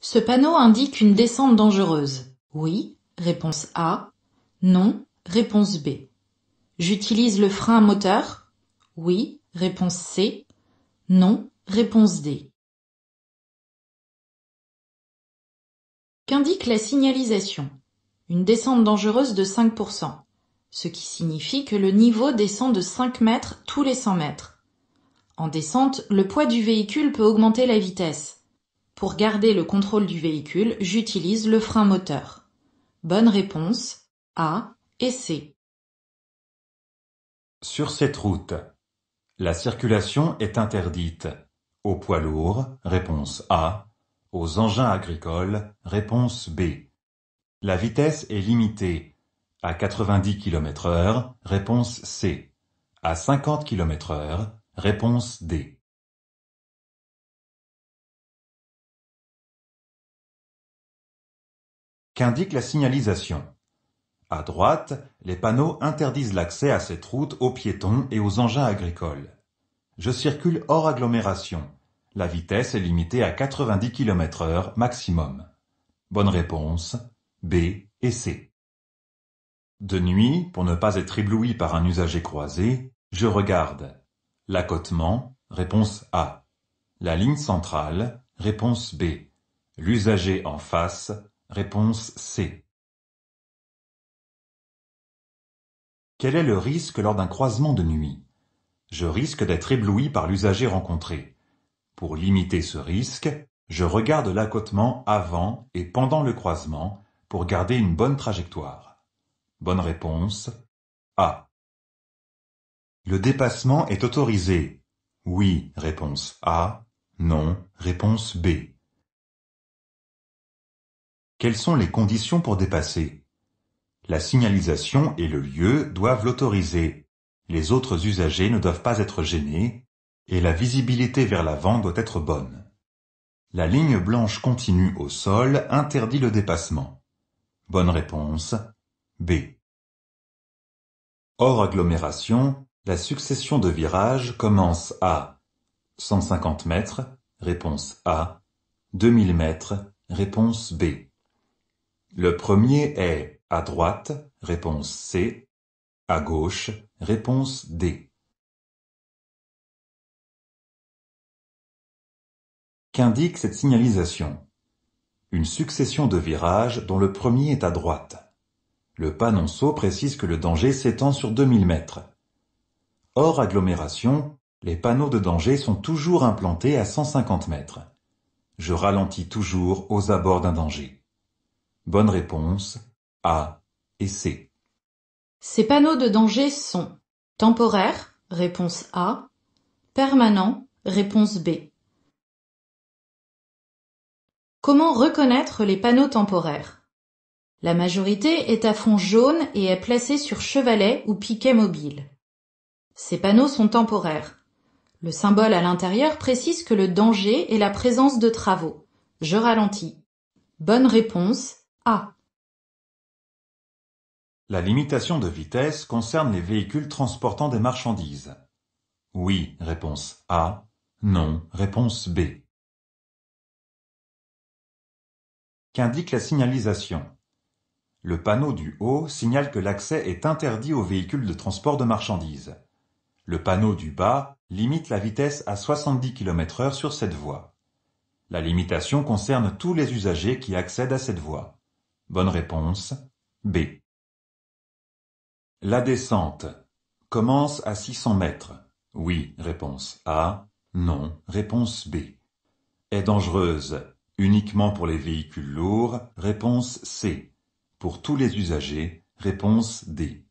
Ce panneau indique une descente dangereuse. Oui, réponse A. Non, réponse B. J'utilise le frein à moteur. Oui, réponse C. Non, réponse D. Qu'indique la signalisation? Une descente dangereuse de 5%, ce qui signifie que le niveau descend de 5 mètres tous les 100 mètres. En descente, le poids du véhicule peut augmenter la vitesse. Pour garder le contrôle du véhicule, j'utilise le frein moteur. Bonne réponse A et C. Sur cette route, la circulation est interdite aux poids lourds, réponse A, aux engins agricoles, réponse B. La vitesse est limitée à 90 km/h, réponse C. À 50 km/h, réponse D. Qu'indique la signalisation? À droite, les panneaux interdisent l'accès à cette route aux piétons et aux engins agricoles. Je circule hors agglomération. La vitesse est limitée à 90 km/h maximum. Bonne réponse, B et C. De nuit, pour ne pas être ébloui par un usager croisé, je regarde l'accotement, réponse A. La ligne centrale, réponse B. L'usager en face, réponse C. Quel est le risque lors d'un croisement de nuit? Je risque d'être ébloui par l'usager rencontré. Pour limiter ce risque, je regarde l'accotement avant et pendant le croisement pour garder une bonne trajectoire. Bonne réponse A. Le dépassement est autorisé. Oui, réponse A. Non, réponse B. Quelles sont les conditions pour dépasser? La signalisation et le lieu doivent l'autoriser. Les autres usagers ne doivent pas être gênés et la visibilité vers l'avant doit être bonne. La ligne blanche continue au sol interdit le dépassement. Bonne réponse B. Hors agglomération, la succession de virages commence à 150 mètres, réponse A, 2000 mètres, réponse B. Le premier est à droite, réponse C, à gauche, réponse D. Qu'indique cette signalisation? Une succession de virages dont le premier est à droite. Le panonceau précise que le danger s'étend sur 2000 mètres. Hors agglomération, les panneaux de danger sont toujours implantés à 150 mètres. Je ralentis toujours aux abords d'un danger. Bonne réponse A et C. Ces panneaux de danger sont temporaires, réponse A, permanents, réponse B. Comment reconnaître les panneaux temporaires? La majorité est à fond jaune et est placée sur chevalet ou piquet mobile. Ces panneaux sont temporaires. Le symbole à l'intérieur précise que le danger est la présence de travaux. Je ralentis. Bonne réponse A. La limitation de vitesse concerne les véhicules transportant des marchandises. Oui, réponse A. Non, réponse B. Qu'indique la signalisation? Le panneau du haut signale que l'accès est interdit aux véhicules de transport de marchandises. Le panneau du bas limite la vitesse à 70 km/h sur cette voie. La limitation concerne tous les usagers qui accèdent à cette voie. Bonne réponse B. La descente commence à 600 mètres. Oui, réponse A. Non, réponse B. Est dangereuse uniquement pour les véhicules lourds, réponse C. Pour tous les usagers, réponse D.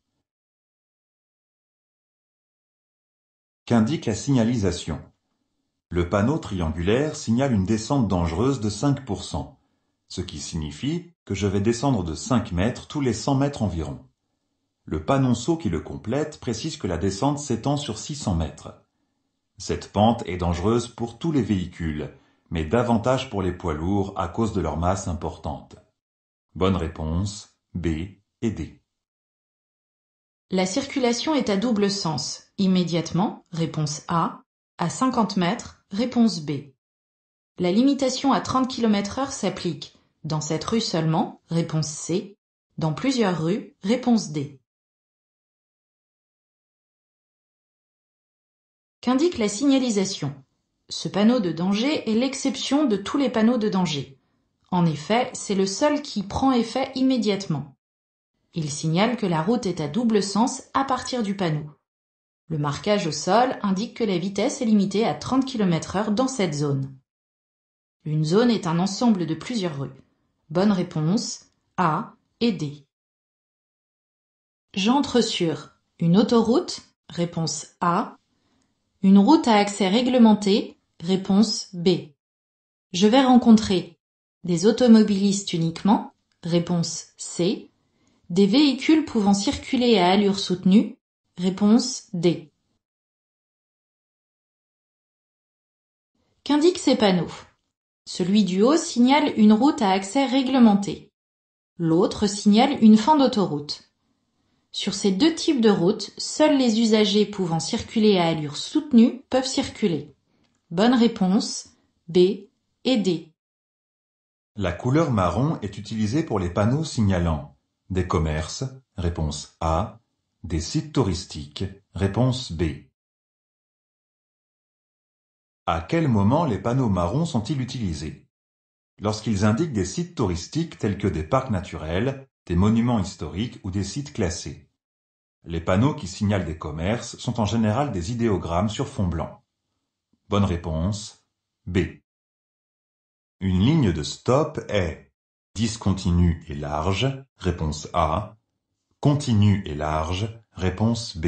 Qu'indique la signalisation? Le panneau triangulaire signale une descente dangereuse de 5%, ce qui signifie que je vais descendre de 5 mètres tous les 100 mètres environ. Le panonceau qui le complète précise que la descente s'étend sur 600 mètres. Cette pente est dangereuse pour tous les véhicules, mais davantage pour les poids lourds à cause de leur masse importante. Bonne réponse B et D. La circulation est à double sens. Immédiatement, réponse A. À 50 mètres, réponse B. La limitation à 30 km/h s'applique dans cette rue seulement, réponse C, dans plusieurs rues, réponse D. Qu'indique la signalisation? Ce panneau de danger est l'exception de tous les panneaux de danger. En effet, c'est le seul qui prend effet immédiatement. Il signale que la route est à double sens à partir du panneau. Le marquage au sol indique que la vitesse est limitée à 30 km/h dans cette zone. Une zone est un ensemble de plusieurs rues. Bonne réponse, A et D. J'entre sur une autoroute, réponse A. Une route à accès réglementé, réponse B. Je vais rencontrer des automobilistes uniquement, réponse C. Des véhicules pouvant circuler à allure soutenue, réponse D. Qu'indiquent ces panneaux? Celui du haut signale une route à accès réglementé. L'autre signale une fin d'autoroute. Sur ces deux types de routes, seuls les usagers pouvant circuler à allure soutenue peuvent circuler. Bonne réponse, B et D. La couleur marron est utilisée pour les panneaux signalant des commerces, réponse A, des sites touristiques, réponse B. À quel moment les panneaux marrons sont-ils utilisés? Lorsqu'ils indiquent des sites touristiques tels que des parcs naturels, des monuments historiques ou des sites classés. Les panneaux qui signalent des commerces sont en général des idéogrammes sur fond blanc. Bonne réponse, B. Une ligne de stop est discontinue et large, réponse A, continue et large, réponse B.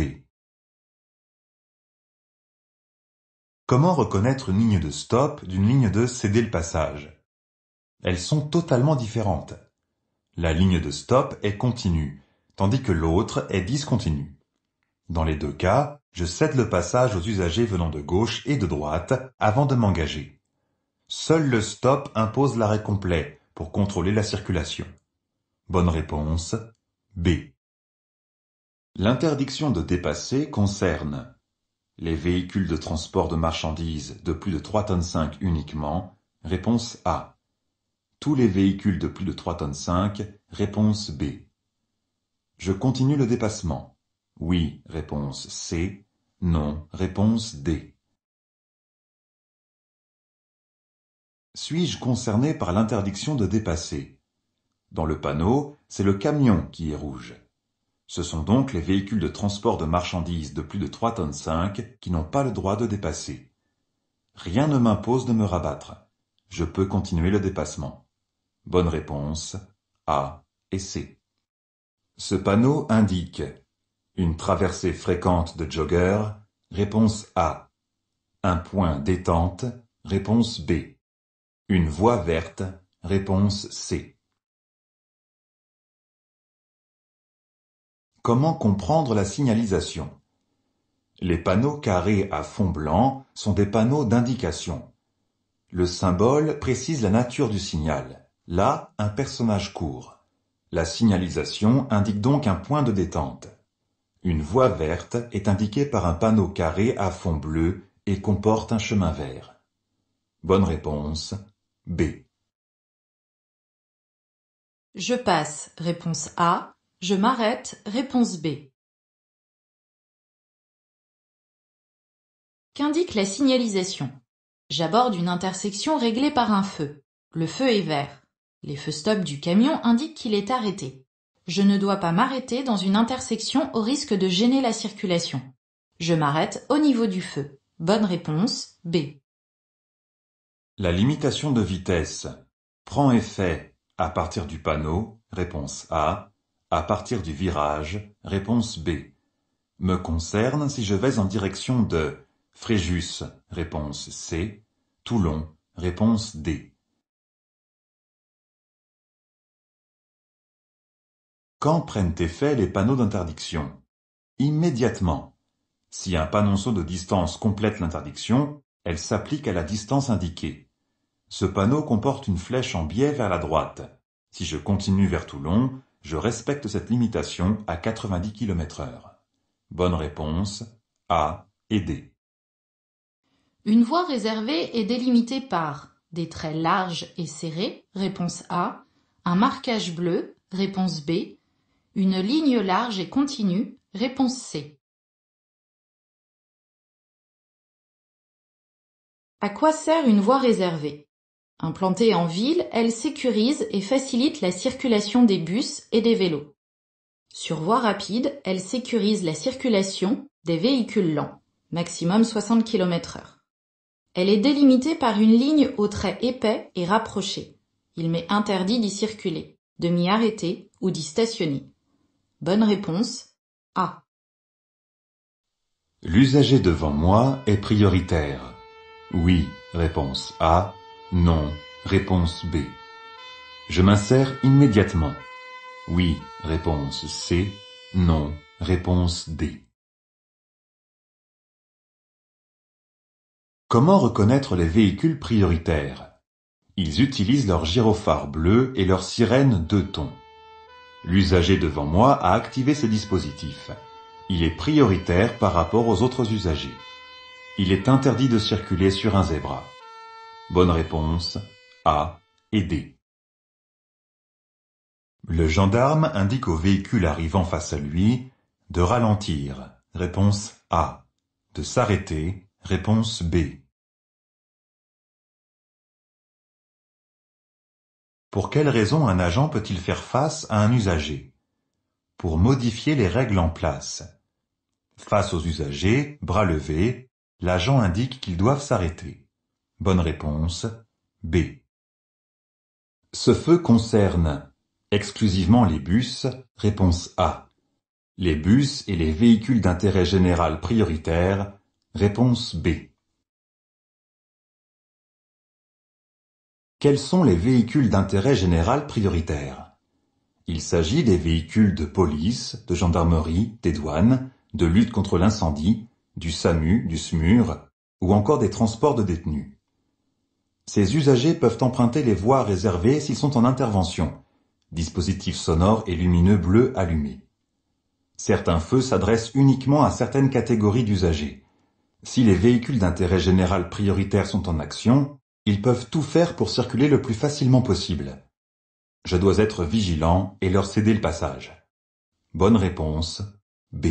Comment reconnaître une ligne de stop d'une ligne de céder le passage? Elles sont totalement différentes. La ligne de stop est continue, tandis que l'autre est discontinue. Dans les deux cas, je cède le passage aux usagers venant de gauche et de droite avant de m'engager. Seul le stop impose l'arrêt complet pour contrôler la circulation. Bonne réponse, B. L'interdiction de dépasser concerne les véhicules de transport de marchandises de plus de 3,5 tonnes uniquement, réponse A. Tous les véhicules de plus de 3,5 tonnes, réponse B. Je continue le dépassement. Oui, réponse C. Non, réponse D. Suis-je concerné par l'interdiction de dépasser? Dans le panneau, c'est le camion qui est rouge. Ce sont donc les véhicules de transport de marchandises de plus de 3,5 tonnes qui n'ont pas le droit de dépasser. Rien ne m'impose de me rabattre. Je peux continuer le dépassement. Bonne réponse, A et C. Ce panneau indique une traversée fréquente de joggeurs, réponse A. Un point détente, réponse B. Une voie verte, réponse C. Comment comprendre la signalisation? Les panneaux carrés à fond blanc sont des panneaux d'indication. Le symbole précise la nature du signal. Là, un personnage court. La signalisation indique donc un point de détente. Une voie verte est indiquée par un panneau carré à fond bleu et comporte un chemin vert. Bonne réponse, B. Je passe, réponse A. Je m'arrête, réponse B. Qu'indique la signalisation? J'aborde une intersection réglée par un feu. Le feu est vert. Les feux stop du camion indiquent qu'il est arrêté. Je ne dois pas m'arrêter dans une intersection au risque de gêner la circulation. Je m'arrête au niveau du feu. Bonne réponse, B. La limitation de vitesse prend effet à partir du panneau, réponse A, à partir du virage, réponse B. Me concerne si je vais en direction de Fréjus, réponse C, Toulon, réponse D. Quand prennent effet les panneaux d'interdiction? Immédiatement. Si un panonceau de distance complète l'interdiction, elle s'applique à la distance indiquée. Ce panneau comporte une flèche en biais vers la droite. Si je continue vers Toulon, je respecte cette limitation à 90 km/h. Bonne réponse, A et D. Une voie réservée est délimitée par Des traits larges et serrés, réponse A. Un marquage bleu, réponse B. Une ligne large et continue, réponse C. À quoi sert une voie réservée? Implantée en ville, elle sécurise et facilite la circulation des bus et des vélos. Sur voie rapide, elle sécurise la circulation des véhicules lents, maximum 60 km/h. Elle est délimitée par une ligne aux traits épais et rapprochés. Il m'est interdit d'y circuler, de m'y arrêter ou d'y stationner. Bonne réponse A. L'usager devant moi est prioritaire. Oui, réponse A. Non, réponse B. Je m'insère immédiatement. Oui, réponse C. Non, réponse D. Comment reconnaître les véhicules prioritaires? Ils utilisent leur gyrophare bleu et leur sirène 2 tons. L'usager devant moi a activé ce dispositif. Il est prioritaire par rapport aux autres usagers. Il est interdit de circuler sur un zébra. Bonne réponse A et D. Le gendarme indique au véhicule arrivant face à lui de ralentir. Réponse A. De s'arrêter. Réponse B. Pour quelle raison un agent peut-il faire face à un usager? Pour modifier les règles en place. Face aux usagers, bras levés, l'agent indique qu'ils doivent s'arrêter. Bonne réponse B. Ce feu concerne exclusivement les bus. Réponse A. Les bus et les véhicules d'intérêt général prioritaires. Réponse B. Quels sont les véhicules d'intérêt général prioritaires? Il s'agit des véhicules de police, de gendarmerie, des douanes, de lutte contre l'incendie, du SAMU, du SMUR, ou encore des transports de détenus. Ces usagers peuvent emprunter les voies réservées s'ils sont en intervention, dispositifs sonores et lumineux bleus allumés. Certains feux s'adressent uniquement à certaines catégories d'usagers. Si les véhicules d'intérêt général prioritaires sont en action, ils peuvent tout faire pour circuler le plus facilement possible. Je dois être vigilant et leur céder le passage. Bonne réponse B.